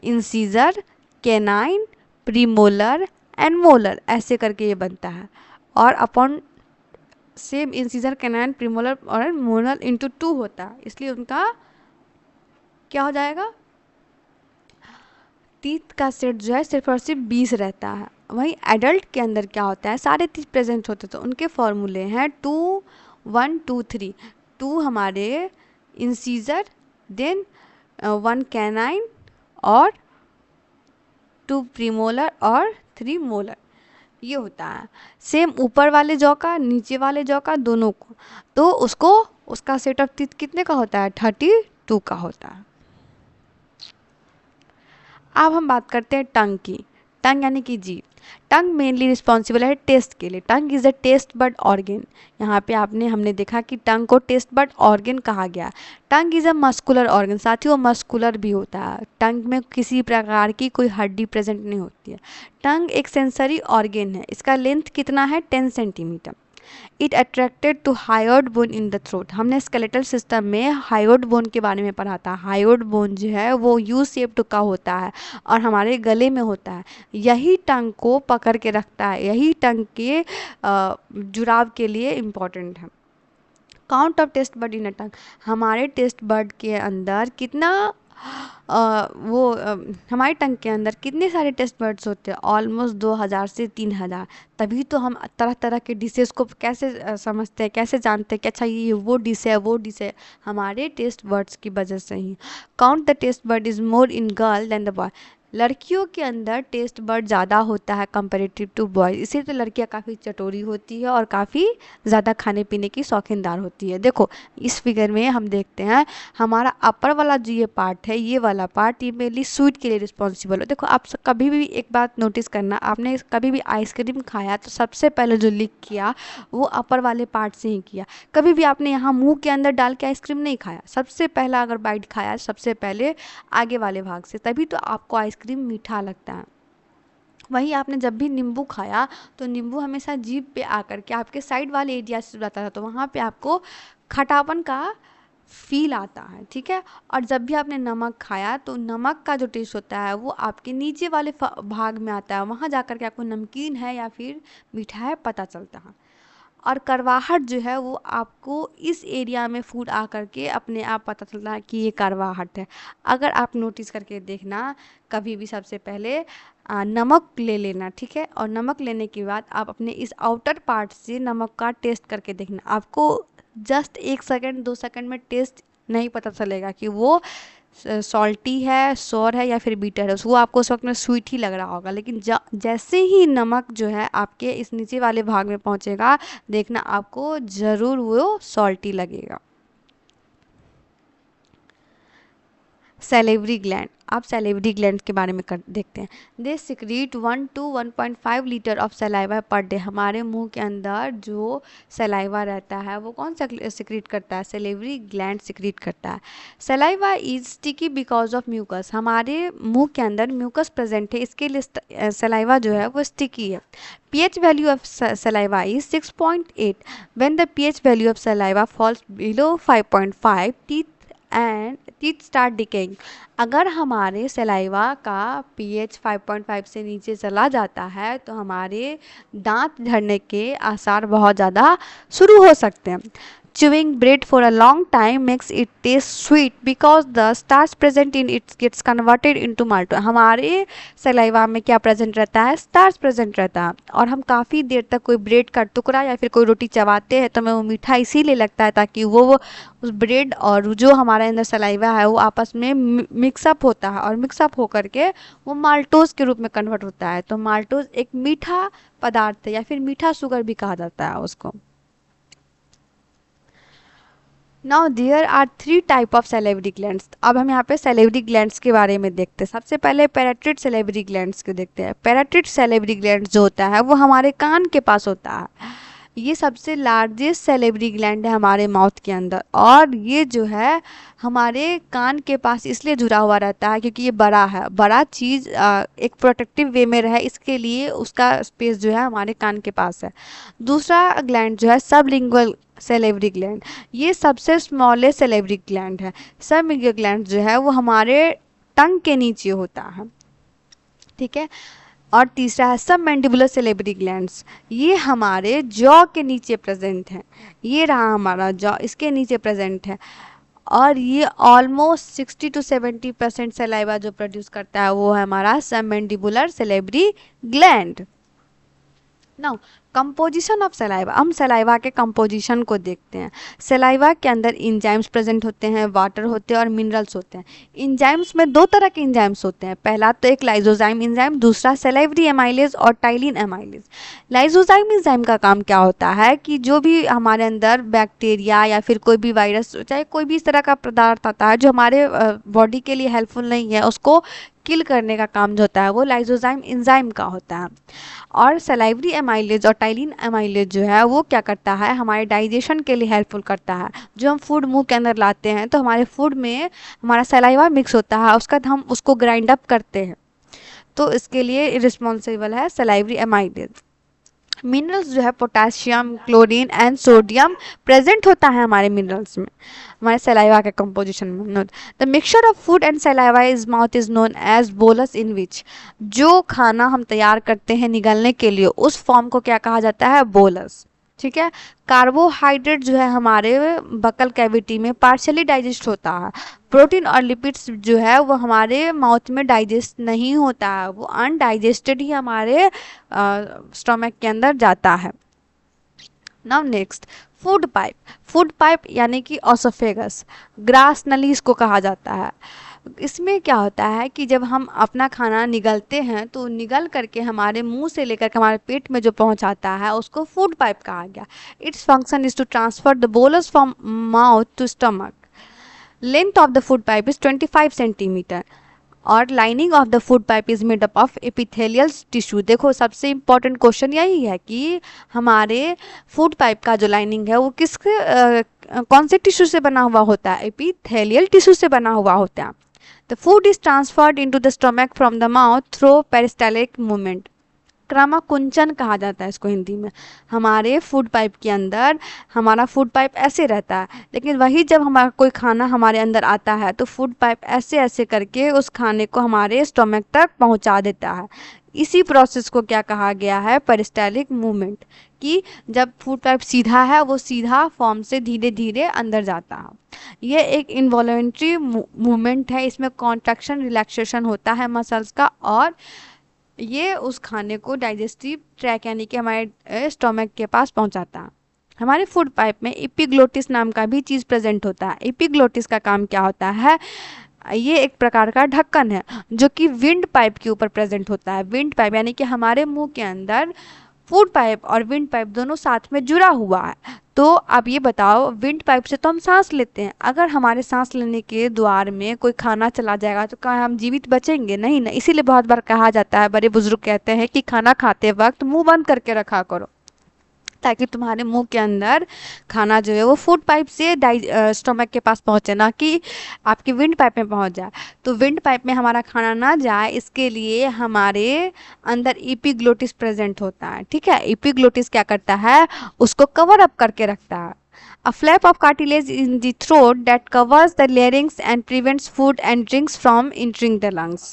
incisor, canine, premolar and molar, ऐसे करके ये बनता है। और upon same incisor, canine, premolar और मोलर इंटू 2 होता है, इसलिए उनका क्या हो जाएगा, टीथ का सेट जो है सिर्फ और सिर्फ 20 रहता है। वहीं एडल्ट के अंदर क्या होता है, सारे टीथ प्रेजेंट होते हैं। तो उनके फॉर्मूले हैं 2 1 2 3। 2 हमारे इंसीजर, देन 1 कैनाइन और 2 प्रीमोलर और 3 मोलर, ये होता है। सेम ऊपर वाले जॉ का, नीचे वाले जॉ का, दोनों को, तो उसको उसका सेट ऑफ टीथ कितने का होता है, 32 का होता है। अब हम बात करते हैं टंग की। टंग यानी कि जीभ। टंग मेनली रिस्पॉन्सिबल है टेस्ट के लिए। Tongue is a taste bud organ. यहाँ पे हमने देखा कि टंग को टेस्ट बड ऑर्गन कहा गया। टंग इज अ मस्कुलर ऑर्गन, साथियों मस्कुलर भी होता है। टंग में किसी प्रकार की कोई हड्डी प्रेजेंट नहीं होती है। टंग एक सेंसरी ऑर्गन है। इसका लेंथ कितना है, 10 centimetre. It attracted to hyoid bone in the throat. हमने स्केलेटल सिस्टम में हायोड बोन के बारे में पढ़ा था। हायोड बोन जो है वो यू शेप्ड का होता है और हमारे गले में होता है। यही टंग को पकड़ के रखता है, यही टंग के जुड़ाव के लिए इम्पॉर्टेंट है। Count of taste bird in अ टंग। हमारे टेस्ट बर्ड के अंदर कितना हमारे टंग के अंदर कितने सारे टेस्ट बर्ड्स होते हैं, ऑलमोस्ट 2000 से 3000। तभी तो हम तरह तरह के डिशेज़ को कैसे समझते हैं, कैसे जानते हैं कि अच्छा ये वो डिश है, वो डिश है, हमारे टेस्ट बर्ड्स की वजह से ही। Count the taste bud is more in girl than the boy. लड़कियों के अंदर टेस्ट बर्ड ज़्यादा होता है कंपेरेटिव टू बॉयज़, इसीलिए तो लड़कियां काफ़ी चटोरी होती है और काफ़ी ज़्यादा खाने पीने की शौकीनदार होती है। देखो इस फिगर में हम देखते हैं हमारा अपर वाला जो ये पार्ट है, ये वाला पार्ट, ये मेनली स्वीट के लिए रिस्पॉन्सिबल है। देखो आप कभी भी एक बात नोटिस करना, आपने कभी भी आइसक्रीम खाया तो सबसे पहले जो लिक किया वो अपर वाले पार्ट से ही किया। कभी भी आपने यहाँ मुंह के अंदर डाल के आइसक्रीम नहीं खाया, सबसे पहला अगर बाइट खाया सबसे पहले आगे वाले भाग से, तभी तो आपको आइसक्रीम मीठा लगता है। वहीं आपने जब भी नींबू खाया तो नींबू हमेशा जीभ पे आकर के आपके साइड वाले एरिया से जाता था, तो वहाँ पे आपको खटापन का फील आता है, ठीक है। और जब भी आपने नमक खाया तो नमक का जो टेस्ट होता है वो आपके नीचे वाले भाग में आता है, वहाँ जाकर के आपको नमकीन है या फिर मीठा है पता चलता है। और करवाहट जो है वो आपको इस एरिया में फूड आ करके अपने आप पता चलता है कि ये करवाहट है। अगर आप नोटिस करके देखना, कभी भी सबसे पहले नमक ले लेना, ठीक है, और नमक लेने के बाद आप अपने इस आउटर पार्ट से नमक का टेस्ट करके देखना। आपको जस्ट 1 सेकंड 2 सेकंड में टेस्ट नहीं पता चलेगा कि वो सॉल्टी है, सोर है या फिर बीटर है, वो आपको उस वक्त में स्वीट ही लग रहा होगा। लेकिन जैसे ही नमक जो है आपके इस नीचे वाले भाग में पहुंचेगा, देखना आपको ज़रूर वो सॉल्टी लगेगा। Salivary gland. आप सैलिवरी ग्लैंड के बारे में देखते हैं। They secrete 1 to 1.5 litre of saliva per day. हमारे मुंह के अंदर जो सलाइवा रहता है वो कौन सा सिक्रीट करता है, सैलिवरी ग्लैंड सिक्रीट करता है। Saliva is sticky because of mucus. हमारे मुंह के अंदर म्यूकस प्रेजेंट है, इसके लिए सलाइवा जो है वो स्टिकी है। pH value of saliva is 6.8. When the pH value of saliva falls below 5.5, teeth start decaying. अगर हमारे सलाइवा का pH 5.5 से नीचे चला जाता है तो हमारे दांत झड़ने के आसार बहुत ज़्यादा शुरू हो सकते हैं। Chewing bread for a long time makes it taste sweet because the starch present in it gets converted into maltose. हमारे सलाइवा में क्या प्रेजेंट रहता है, स्टार्च प्रेजेंट रहता है। और हम काफ़ी देर तक कोई ब्रेड का टुकड़ा या फिर कोई रोटी चबाते हैं तो हमें वो मीठा इसीलिए लगता है ताकि वो उस ब्रेड और जो हमारे अंदर सलाइवा है वो आपस में मिक्सअप होता है और मिक्सअप होकर के वो माल्टोज के रूप में कन्वर्ट होता है। तो माल्टोज एक मीठा पदार्थ है या फिर मीठा शुगर भी कहा जाता है उसको। Now there are 3 type of salivary glands. अब हम यहाँ पे सैलिवरी ग्लैंड्स के बारे में देखते हैं। सबसे पहले पैराट्रिड सैलिवरी ग्लैंड्स को देखते हैं। पैराट्रिड सैलिवरी ग्लैंड्स जो होता है वो हमारे कान के पास होता है। ये सबसे लार्जेस्ट सैलिवरी ग्लैंड है हमारे माउथ के अंदर, और ये जो है हमारे कान के पास इसलिए जुड़ा हुआ रहता है क्योंकि ये बड़ा है। बड़ा चीज़ एक प्रोटेक्टिव वे में रहे इसके लिए उसका स्पेस जो है हमारे कान के पास है। दूसरा ग्लैंड जो है सबलिंगुअल सेलेवरी ग्लैंड, ये सबसे स्मॉलेस्ट सेलेवरी ग्लैंड है। सबमिलियर ग्लैंड जो है वो हमारे टंग के नीचे होता है, ठीक है। और तीसरा है सब मैंडिबुलर सेलेवरी ग्लैंड्स, ये हमारे जॉ के नीचे प्रेजेंट है। ये रहा हमारा जॉ, इसके नीचे प्रेजेंट है। और ये ऑलमोस्ट 60 to 70% सलाइवा जो प्रोड्यूस करता है वो है हमारा सब mandibular salivary gland. Now composition of saliva, हम सलाइवा के कंपोजिशन को देखते हैं। सलाइवा के अंदर इंजाइम्स प्रेजेंट होते हैं, वाटर होते हैं और मिनरल्स होते हैं। इंजाइम्स में दो तरह के इंजाइम्स होते हैं, पहला तो एक लाइजोजाइम इंजाइम, दूसरा सेलेवरी एमाइलेज और टाइलिन एमाइलेज। लाइजोजाइम इंजाइम का काम क्या होता है कि जो भी हमारे अंदर बैक्टीरिया या फिर कोई भी वायरस, चाहे कोई भी इस तरह का पदार्थ आता है जो हमारे बॉडी के लिए हेल्पफुल नहीं है, उसको किल करने का काम जो होता है वो लाइजोजाइम एंजाइम का होता है। और सलाइवरी एमाइलेज और टाइलिन एमाइलेज जो है वो क्या करता है, हमारे डाइजेशन के लिए हेल्पफुल करता है। जो हम फूड मुंह के अंदर लाते हैं तो हमारे फूड में हमारा सलाइवा मिक्स होता है, उसके बाद हम उसको ग्राइंड अप करते हैं, तो इसके लिए रिस्पॉन्सिबल है सलाइवरी एमाइलेज। मिनरल्स जो है potassium, chlorine and sodium present होता है हमारे मिनरल्स में, हमारे सलाइवा के कंपोजिशन में। The mixture of food and saliva is mouth is known as bolus, in which जो खाना हम तैयार करते हैं निगलने के लिए उस फॉर्म को क्या कहा जाता है, बोलस, ठीक है। कार्बोहाइड्रेट जो है हमारे बकल कैविटी में पार्शियली डाइजेस्ट होता है। प्रोटीन और लिपिड्स जो है वो हमारे माउथ में डाइजेस्ट नहीं होता है, वो अनडाइजेस्टेड ही हमारे स्टमक के अंदर जाता है। Now next, food pipe. Food pipe यानी कि ऑसोफेगस, ग्रास नली इसको कहा जाता है। इसमें क्या होता है कि जब हम अपना खाना निगलते हैं तो निगल करके हमारे मुंह से लेकर हमारे पेट में जो पहुंचाता है उसको फूड पाइप कहा गया। Its function is to transfer the bolus from mouth to stomach. Length of the food pipe is 25 centimetre और lining of the food pipe is made up of epithelial tissue. देखो सबसे important question यही है कि हमारे food pipe का जो lining है वो कौन से टिश्यू से बना हुआ होता है, एपिथेलियल टिश्यू से बना हुआ होता है। The food is transferred into the stomach from the mouth through peristaltic movement. क्रमाकुंचन कहा जाता है इसको हिंदी में। हमारे फूड पाइप के अंदर हमारा फूड पाइप ऐसे रहता है, लेकिन वही जब हमारा कोई खाना हमारे अंदर आता है तो फूड पाइप ऐसे ऐसे करके उस खाने को हमारे स्टोमक तक पहुंचा देता है। इसी प्रोसेस को क्या कहा गया है, पेरिस्टालिक मूवमेंट, कि जब फूड पाइप सीधा है वो सीधा फॉर्म से धीरे धीरे अंदर जाता है। ये एक इनवॉल्यूंटरी मूवमेंट है, इसमें कॉन्ट्रैक्शन रिलैक्सेशन होता है मसल्स का, और ये उस खाने को डाइजेस्टिव ट्रैक यानी कि हमारे स्टोमक के पास पहुंचाता है। हमारे फूड पाइप में एपिग्लोटिस नाम का भी चीज़ प्रेजेंट होता है। एपिग्लोटिस का काम क्या होता है, ये एक प्रकार का ढक्कन है जो कि विंड पाइप के ऊपर प्रेजेंट होता है। विंड पाइप यानी कि हमारे मुंह के अंदर फूड पाइप और विंड पाइप दोनों साथ में जुड़ा हुआ है। तो अब ये बताओ, विंड पाइप से तो हम सांस लेते हैं, अगर हमारे सांस लेने के द्वार में कोई खाना चला जाएगा तो क्या हम जीवित बचेंगे? नहीं ना। इसीलिए बहुत बार कहा जाता है, बड़े बुजुर्ग कहते हैं कि खाना खाते वक्त मुंह बंद करके रखा करो, ताकि तुम्हारे मुंह के अंदर खाना जो है वो फूड पाइप से स्टोमक के पास पहुंचे, ना कि आपकी विंड पाइप में पहुंच जाए। तो विंड पाइप में हमारा खाना ना जाए इसके लिए हमारे अंदर एपिग्लोटिस प्रेजेंट होता है, ठीक है। एपिग्लोटिस क्या करता है, उसको कवर अप करके रखता है। A flap of cartilage in the throat that covers the larynx and prevents food and drinks from entering the lungs.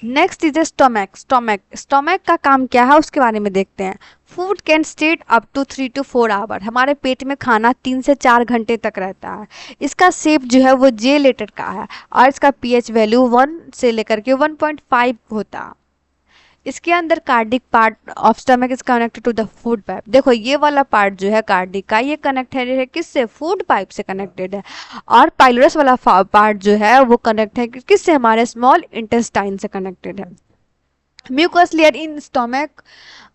Next is stomach. Stomach का काम क्या है उसके बारे में देखते हैं। Food can stay up to 3 to 4 hour. हमारे पेट में खाना 3 से 4 घंटे तक रहता है। इसका शेप जो है वो जे लेटर का है और इसका पीएच वैल्यू 1 से लेकर के 1.5 होता है। इसके अंदर cardiac part of stomach is connected to the food pipe. देखो ये वाला पार्ट जो है कार्डिक का, ये कनेक्टेड है किससे, फूड पाइप से कनेक्टेड है। और पाइलोरस वाला पार्ट जो है वो कनेक्ट है किससे, हमारे स्मॉल इंटेस्टाइन से कनेक्टेड है। Mucus layer in stomach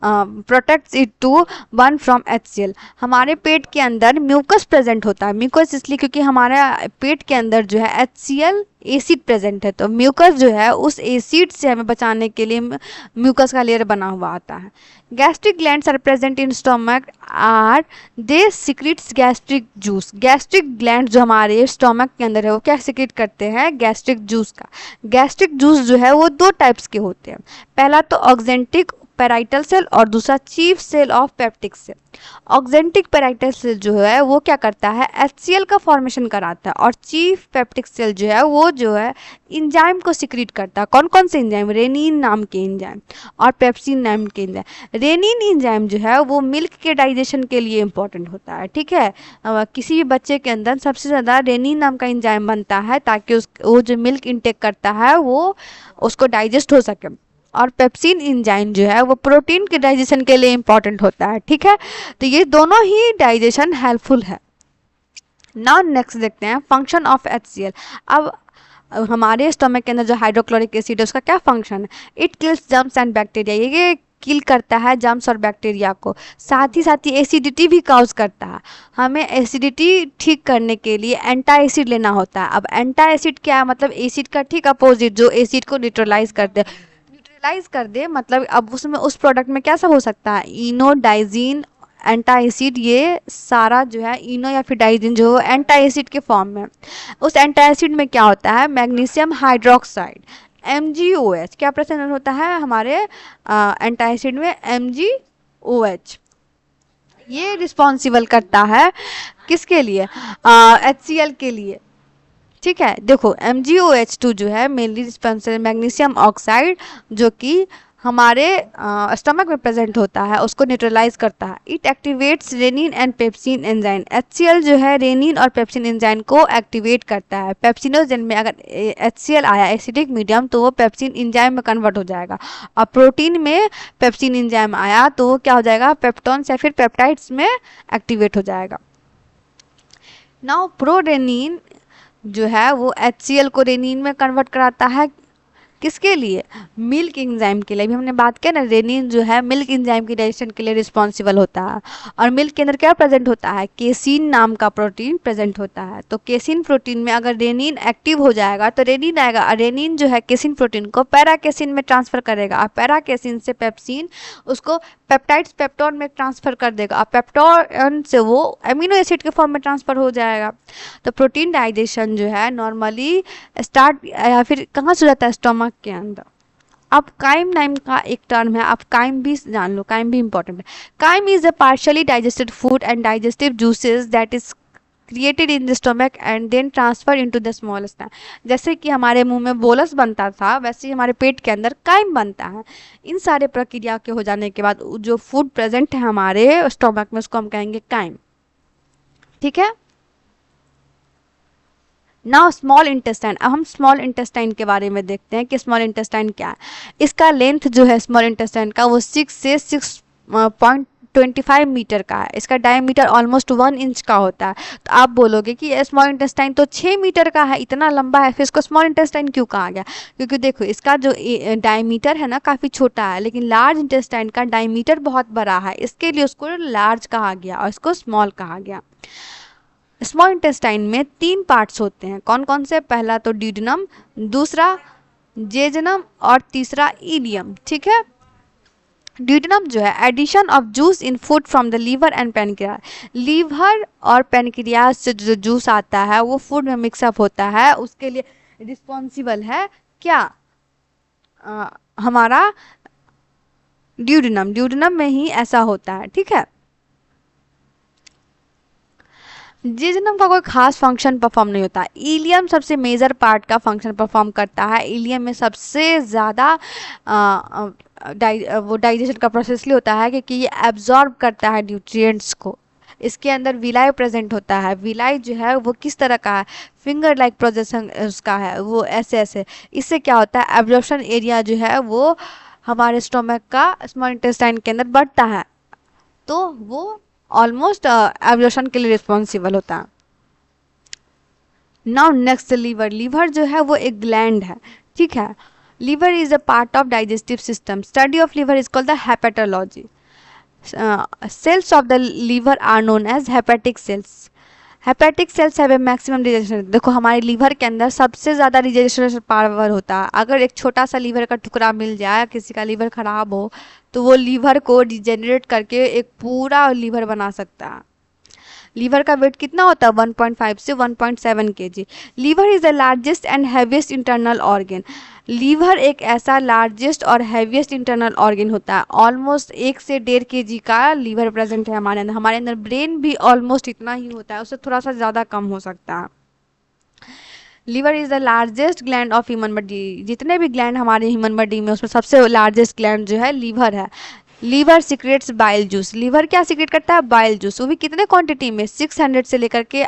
protects it to one from HCl। हमारे पेट के अंदर म्यूकस प्रेजेंट होता है। म्यूकस इसलिए क्योंकि हमारे पेट के अंदर जो है HCl एसिड प्रेजेंट है, तो म्यूकस जो है उस एसिड से हमें बचाने के लिए म्यूकस का लेयर बना हुआ आता है। Gastric glands are present in stomach are they secretes gastric juice. Gastric gland जो हमारे स्टोमक के अंदर है वो क्या सिक्रीट करते हैं, गैस्ट्रिक जूस का। गैस्ट्रिक जूस जो है वो 2 टाइप्स के होते हैं। पहला तो ऑक्जेंटिक, पैराइटल सेल और दूसरा chief cell of peptic cell. Oxyntic parietal cell जो है वो क्या करता है, HCl का फॉर्मेशन कराता है, और चीफ पेप्टिक सेल जो है वो जो है इंजाइम को सिक्रीट करता है। कौन कौन से इंजाइम, रेनिन नाम के इंजाइम और पेप्सिन नाम के इंजाइम। रेनिन इंजाइम जो है वो मिल्क के डाइजेशन के लिए इंपॉर्टेंट होता है, ठीक है। किसी भी बच्चे के अंदर सबसे ज़्यादा रेनिन नाम का इंजाइम बनता है ताकि वो जो मिल्क इंटेक करता है वो उसको डाइजेस्ट हो सके। और पेप्सिन इंजाइम जो है वो प्रोटीन के डाइजेशन के लिए इंपॉर्टेंट होता है, ठीक है। तो ये दोनों ही डाइजेशन हेल्पफुल है। नाउ नेक्स्ट देखते हैं फंक्शन ऑफ HCl। अब हमारे स्टमक के अंदर जो हाइड्रोक्लोरिक एसिड है उसका क्या फंक्शन है, it kills germs and bacteria, ये किल करता है जर्म्स और बैक्टीरिया को, साथ ही एसिडिटी भी काउज करता है। हमें एसिडिटी ठीक करने के लिए एंटा एसिड लेना होता है। अब एंटा एसिड क्या है, मतलब एसिड का ठीक अपोजिट, जो एसिड को न्यूट्रलाइज कर दे। न्यूट्रलाइज कर दे मतलब अब उसमें उस प्रोडक्ट में क्या सब हो सकता है, इनो, डाइजीन, एंटा एसिड, ये सारा जो है इनो या फिर डाइजीन जो एंटा एसिड के फॉर्म में। उस एंटा एसिड में क्या होता है, मैग्नीशियम हाइड्रोक्साइड MgOH क्या प्रेजेंट होता है हमारे एंटा एसिड में, MgOH। ये रिस्पॉन्सिबल करता है किसके लिए, HCl के लिए, ठीक है। देखो MgOH2 जो है मेनली रिस्पॉन्सिबल मैग्नीशियम ऑक्साइड जो कि हमारे स्टमक में प्रेजेंट होता है उसको न्यूट्रलाइज करता है। It activates renin and pepsin enzyme. HCl जो है रेनिन और पेप्सिन एंजाइम को एक्टिवेट करता है। पेप्सिनोजेन में अगर HCl आया एसिडिक मीडियम तो वो पेप्सिन एंजाइम में कन्वर्ट हो जाएगा, और प्रोटीन में पेप्सिन एंजाइम आया तो वो क्या हो जाएगा, पेप्टोन्स या फिर पेप्टाइड्स में एक्टिवेट हो जाएगा। नाउ प्रोरेनिन जो है वो HCl को रेनिन में कन्वर्ट कराता है, किसके लिए, मिल्क एंजाइम के लिए। अभी हमने बात किया ना, रेनिन जो है मिल्क एंजाइम की डाइजेशन के लिए रिस्पॉन्सिबल होता है। और मिल्क के अंदर क्या प्रेजेंट होता है, केसिन नाम का प्रोटीन प्रेजेंट होता है। तो केसिन प्रोटीन में अगर रेनिन एक्टिव हो जाएगा तो रेनिन आएगा, और रेनिन जो है केसिन प्रोटीन को पैराकेसिन में ट्रांसफर करेगा, और पैराकेसिन से पेप्सिन उसको पेप्टाइड्स पेप्टोन में ट्रांसफर कर देगा, और पेप्टोन से वो अमीनो एसिड के फॉर्म में ट्रांसफर हो जाएगा। तो प्रोटीन डाइजेशन जो है नॉर्मली स्टार्ट या फिर कहाँ से हो जाता है, स्टमक के अंदर। अब काइम नाम का एक टर्म है, आप काइम भी जान लो, काइम भी इंपॉर्टेंट है। Chyme is a partially digested food and digestive juices that is created in the stomach and then transfer into the small stand. जैसे कि हमारे मुंह में बोलस बनता था वैसे ही हमारे पेट के अंदर काइम बनता है। इन सारे प्रक्रिया के हो जाने के बाद जो फूड प्रेजेंट है हमारे स्टमक में उसको हम कहेंगे काइम, ठीक है। Now small intestine. अब हम स्मॉल इंटेस्टाइन के बारे में देखते हैं कि स्मॉल इंटेस्टाइन क्या है। इसका लेंथ जो है स्मॉल इंटेस्टाइन का वो 6 से 6.25 मीटर का है। इसका डायमीटर ऑलमोस्ट 1 इंच का होता है। तो आप बोलोगे कि स्मॉल इंटेस्टाइन तो 6 मीटर का है, इतना लंबा है, फिर इसको स्मॉल इंटेस्टाइन क्यों कहा गया। क्योंकि देखो इसका जो डायमीटर है ना काफ़ी छोटा है, लेकिन लार्ज इंटेस्टाइन का डायमीटर बहुत बड़ा है, इसके लिए उसको लार्ज कहा गया और इसको स्मॉल कहा गया। स्मॉल इंटेस्टाइन में 3 पार्ट्स होते हैं, कौन कौन से, पहला तो ड्यूडेनम, दूसरा जेजनम और तीसरा इलियम, ठीक है। ड्यूडेनम जो है addition of juice in food from the liver and pancreas. Liver और पैनक्रियाज से जो जूस आता है वो फूड में मिक्सअप होता है, उसके लिए रिस्पॉन्सिबल है क्या, हमारा ड्यूडेनम। ड्यूडेनम में ही ऐसा होता है, ठीक है। जेजनम का कोई खास फंक्शन परफॉर्म नहीं होता। इलियम सबसे मेजर पार्ट का फंक्शन परफॉर्म करता है। इलियम में सबसे ज़्यादा वो डाइजेशन का प्रोसेस इसलिए होता है क्योंकि ये एब्जॉर्ब करता है न्यूट्रिएंट्स को। इसके अंदर विलाई प्रेजेंट होता है। विलाई जो है वो किस तरह का है, फिंगर लाइक प्रोजेक्शन उसका है, वो ऐसे ऐसे। इससे क्या होता है, एब्जॉर्प्शन एरिया जो है वो हमारे स्टोमक का स्मॉल इंटेस्टाइन के अंदर बढ़ता है, तो वो ऑलमोस्ट एब्जॉर्प्शन के लिए रिस्पॉन्सिबल होता है। Now next liver. लीवर जो है वो एक ग्लैंड है, ठीक है। Liver is a part of digestive system. Study of liver is called the hepatology. Cells of the liver are known as hepatic cells. Hepatic cells have a maximum rejection. देखो हमारे liver के अंदर सबसे ज़्यादा rejection power होता है। अगर एक छोटा सा लीवर का टुकड़ा मिल जाए, किसी का लीवर खराब हो, तो वो लीवर को रिजेनरेट करके एक पूरा लीवर बना सकता है। लीवर का वेट कितना होता है 1.5 से 1.7 kg। Liver is the largest and heaviest internal organ. Liver एक ऐसा लार्जेस्ट और हैवीएस्ट इंटरनल ऑर्गन होता है, ऑलमोस्ट 1 से 1.5 kg का लीवर प्रेजेंट है हमारे अंदर। हमारे अंदर ब्रेन भी ऑलमोस्ट इतना ही होता है, उससे थोड़ा सा ज़्यादा कम हो सकता है। Liver is the largest gland of human body. जितने भी ग्लैंड हमारे ह्यूमन बॉडी में उसमें सबसे लार्जेस्ट ग्लैंड जो है लीवर है। Liver secretes bile juice. Liver क्या सिक्रेट करता है? बाइल जूस, वो भी कितने क्वांटिटी में 600 से लेकर के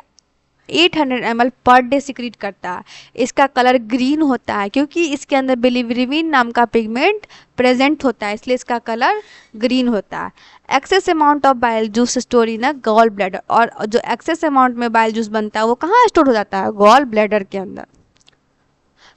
800 ml पर डे सिक्रीट करता है। इसका कलर ग्रीन होता है क्योंकि इसके अंदर बिलिरुबिन नाम का पिगमेंट प्रेजेंट होता है, इसलिए इसका कलर ग्रीन होता है। Excess amount of bile juice store in gall bladder. और जो एक्सेस अमाउंट में बाइल जूस बनता है वो कहाँ स्टोर हो जाता है? गॉल ब्लैडर के अंदर।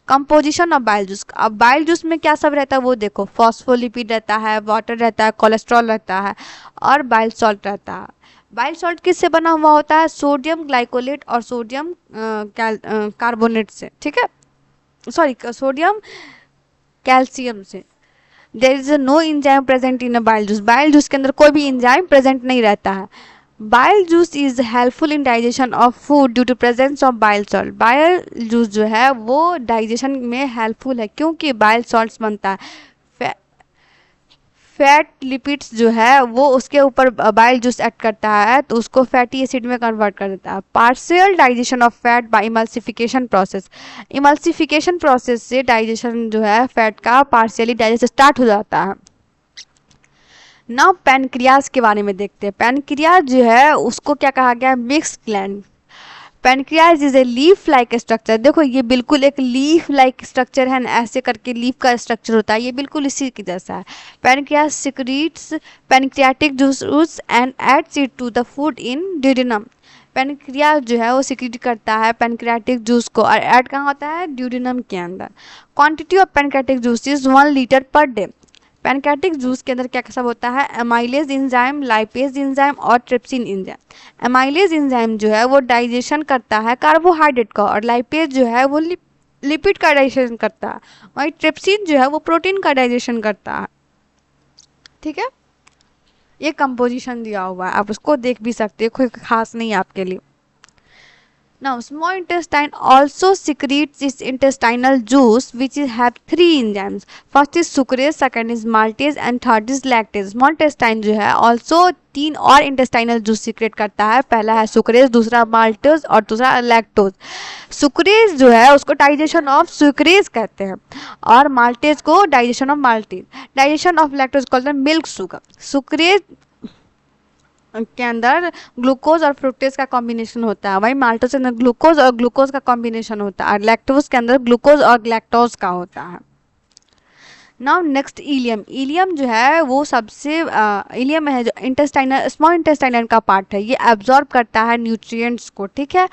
Composition of bile juice. अब बाइल जूस में क्या सब रहता है वो देखो, फॉस्फोलिपिड रहता है, वाटर रहता है, कोलेस्ट्रॉल रहता है और बाइल सॉल्ट रहता है। बाइल सॉल्ट किससे बना हुआ होता है? सोडियम ग्लाइकोलेट और सोडियम कार्बोनेट से, ठीक है, सॉरी सोडियम कैल्शियम से। There is no enzyme present in a bile juice. Bile juice के अंदर कोई भी एंजाइम प्रेजेंट नहीं रहता है। Bile juice is helpful in digestion of food due to presence of bile salt. Bile juice जो है वो डाइजेशन में हेल्पफुल है क्योंकि बाइल सॉल्ट्स बनता है। फैट लिपिड्स जो है वो उसके ऊपर बाइल जूस एक्ट करता है तो उसको फैटी एसिड में कन्वर्ट कर देता है। Partial digestion of fat by emulsification process. Emulsification process से डाइजेशन जो है फैट का पार्शियली डाइजेशन स्टार्ट हो जाता है। नाउ पैनक्रियाज के बारे में देखते हैं। पैनक्रियाज जो है उसको क्या कहा गया है? Mix gland. Pancreas is a leaf like structure. देखो ये बिल्कुल एक लीफ लाइक स्ट्रक्चर है ना, ऐसे करके लीफ का स्ट्रक्चर होता है, ये बिल्कुल इसी के जैसा है। Pancreas secretes pancreatic juice and aids it to the food in duodenum. Pancreas जो है वो सिक्रीट करता है पैनक्रियाटिक जूस को और ऐड कहाँ होता है? ड्यूडेनम के अंदर। Quantity of pancreatic juice is 1 litre per day. Pancreatic juice के अंदर क्या सब होता है? एमाइलेज एंजाइम, लाइपेज एंजाइम और ट्रिप्सिन एंजाइम। एमाइलेज एंजाइम जो है वो डाइजेशन करता है कार्बोहाइड्रेट का और लाइपेज जो है वो लिपिड का डाइजेशन करता है, वही ट्रिप्सिन जो है वो प्रोटीन का डाइजेशन करता है, ठीक है। ये कंपोजिशन दिया हुआ है, आप उसको देख भी सकते हैं, कोई खास नहीं है आपके लिए। Now, small intestine also secretes its intestinal juice, which have 3 enzymes. First is sucrase, second is maltase, and third is lactase. Small intestine जो है also 3 और intestinal juice secrete करता है। पहला है sucrase, दूसरा maltase और दूसरा lactose। sucrase जो है उसको digestion of sucrase कहते हैं और maltase को digestion of maltase। digestion of lactose called the milk sugar। sucrase के अंदर ग्लूकोज और फ्रुक्टेज का कॉम्बिनेशन होता है, वही माल्टोज के अंदर ग्लूकोज और ग्लूकोज का कॉम्बिनेशन होता है और लैक्टोज के अंदर ग्लूकोज और ग्लैक्टोज का होता है। Now next ilium. इलियम जो है वो सबसे इलियम है जो इंटेस्टाइनल स्मॉल इंटेस्टाइनल का पार्ट है, ये एब्जॉर्ब करता है न्यूट्रिएंट्स को, ठीक है,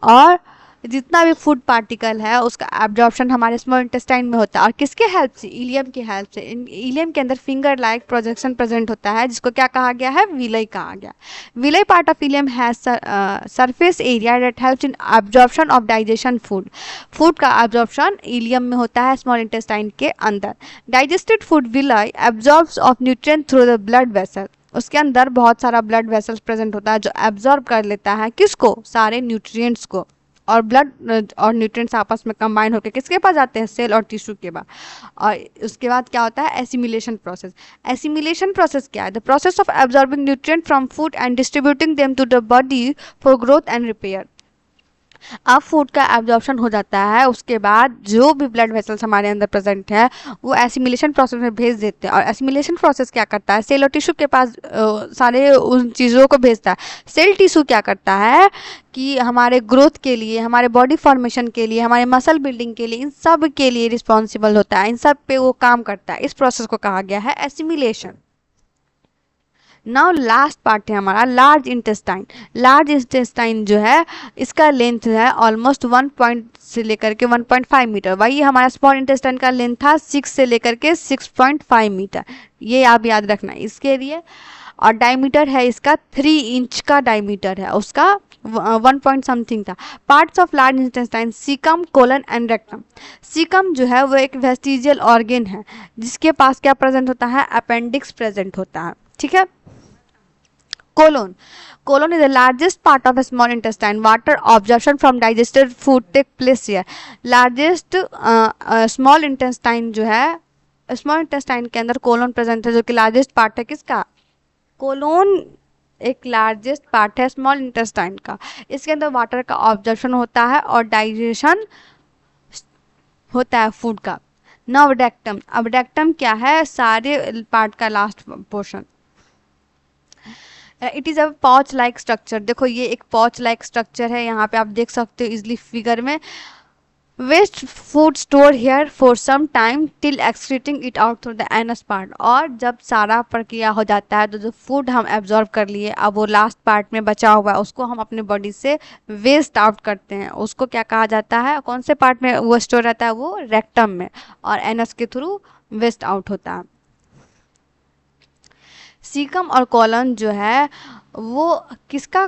और जितना भी फूड पार्टिकल है उसका एब्जॉर्प्शन हमारे स्मॉल इंटेस्टाइन में होता है। और किसके हेल्प से? इलियम की हेल्प से। इलियम के अंदर फिंगर लाइक प्रोजेक्शन प्रेजेंट होता है जिसको क्या कहा गया है? विलय कहा गया। Villi part of ileum has surface area that helps in absorption of digestion food. Food का एब्जॉर्प्शन इलियम में होता है स्मॉल इंटेस्टाइन के अंदर। Digested food villi absorbs of nutrient through the blood vessel. उसके अंदर बहुत सारा ब्लड वेसल्स प्रेजेंट होता है जो एब्जॉर्ब कर लेता है किसको? सारे न्यूट्रिएंट्स को, और ब्लड और न्यूट्रिएंट्स आपस में कंबाइन होकर किसके पास जाते हैं? सेल और टिश्यू के पास। और उसके बाद क्या होता है? Assimilation process. एसिमिलेशन प्रोसेस क्या है? The process of absorbing nutrient from food and distributing them to the body for growth and repair. अब फूड का एब्जॉर्प्शन हो जाता है, उसके बाद जो भी ब्लड वेसल्स हमारे अंदर प्रेजेंट है वो एसिमिलेशन प्रोसेस में भेज देते हैं। और एसिमिलेशन प्रोसेस क्या करता है? सेल और टिश्यू के पास सारे उन चीज़ों को भेजता है। सेल टिश्यू क्या करता है कि हमारे ग्रोथ के लिए, हमारे बॉडी फॉर्मेशन के लिए, हमारे मसल बिल्डिंग के लिए, इन सब के लिए रिस्पॉन्सिबल होता है, इन सब पे वो काम करता है। इस प्रोसेस को कहा गया है एसिमिलेशन। नाउ लास्ट पार्ट है हमारा लार्ज इंटेस्टाइन। लार्ज इंटेस्टाइन जो है इसका लेंथ है ऑलमोस्ट 1 पॉइंट से लेकर के 1.5 मीटर। वही हमारा स्मॉल इंटेस्टाइन का लेंथ था 6 से लेकर के 6.5 मीटर, ये आप याद रखना इसके लिए। और डायमीटर है इसका 3 इंच का डायमीटर है, उसका 1 पॉइंट समथिंग था। Parts of large intestine caecum, colon and rectum. Caecum जो है वो एक वेस्टिजियल ऑर्गन है जिसके पास क्या प्रेजेंट होता है? अपेंडिक्स प्रेजेंट होता है, ठीक है। colon. Colon is the largest part of the small intestine. Water absorption from digested food take place here. Largest small intestine जो है, स्मॉल इंटेस्टाइन के अंदर कोलोन प्रेजेंट है, जो कि लार्जेस्ट पार्ट है किसका, कोलोन एक लार्जेस्ट पार्ट है स्मॉल इंटेस्टाइन का। इसके अंदर वाटर का ऑब्जर्प्शन होता है और डाइजेशन होता है फूड का। नाउ अबडक्टम, अबडक्टम क्या है, सारे पार्ट का last portion. It is a पॉच लाइक स्ट्रक्चर, देखो ये एक पॉच लाइक स्ट्रक्चर है, यहाँ पे आप देख सकते हो इजली फिगर में। Waste food store here for some time till excreting it out through the anus part. और जब सारा प्रक्रिया हो जाता है तो जो फूड हम एब्जॉर्ब कर लिए, अब वो लास्ट पार्ट में बचा हुआ है उसको हम अपने बॉडी से वेस्ट आउट करते हैं। उसको क्या कहा जाता है, कौन से पार्ट में वो स्टोर रहता है, वो रेक्टम में, और एनस के थ्रू वेस्ट आउट होता है। सीकम और कॉलन जो है वो किसका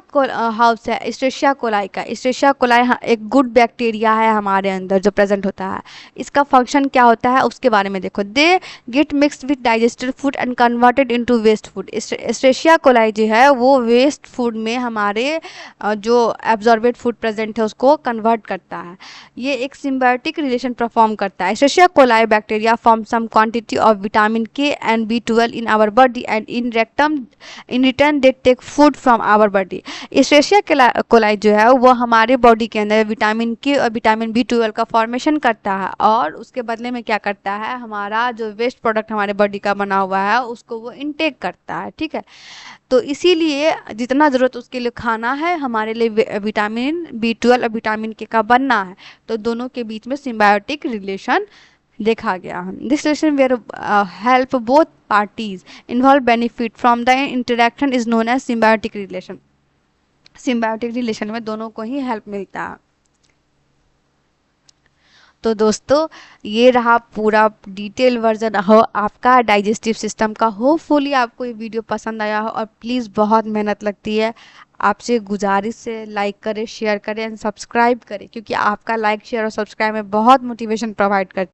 हाउस है, एस्टेरिया कोलाई का। एस्टेरिया कोलाई एक गुड बैक्टीरिया है हमारे अंदर जो प्रेजेंट होता है। इसका फंक्शन क्या होता है उसके बारे में देखो। They get mixed with digested food and converted into waste food. Escherichia coli जो है वो वेस्ट फूड में हमारे जो एब्जॉर्बेड फूड प्रेजेंट है उसको कन्वर्ट करता है। ये एक सिम्बायोटिक रिलेशन परफॉर्म करता है। Escherichia coli bacteria form some quantity of vitamin K and B12 in our body and in rectum, in return they take food from our body. Escherichia coli जो है वो हमारे बॉडी के अंदर vitamin के और विटामिन B12 का formation करता है, और उसके बदले में क्या करता है, हमारा जो वेस्ट प्रोडक्ट हमारे बॉडी का बना हुआ है उसको वो इनटेक करता है। ठीक है, तो इसीलिए जितना ज़रूरत उसके लिए खाना है हमारे लिए विटामिन B12 और विटामिन के का बनना है। तो दोनों के बीच में सिम्बायोटिक रिलेशन देखा गया। This relation where help both parties involve benefit from the interaction is known as symbiotic relation. Symbiotic relation में दोनों को ही हेल्प मिलता है। तो दोस्तों ये रहा पूरा डिटेल वर्जन हो आपका डाइजेस्टिव सिस्टम का। होपफुली आपको ये वीडियो पसंद आया हो, और प्लीज़ बहुत मेहनत लगती है, आपसे गुजारिश से लाइक करें, शेयर करें एंड सब्सक्राइब करें, क्योंकि आपका लाइक शेयर और सब्सक्राइब में बहुत मोटिवेशन प्रोवाइड करती है।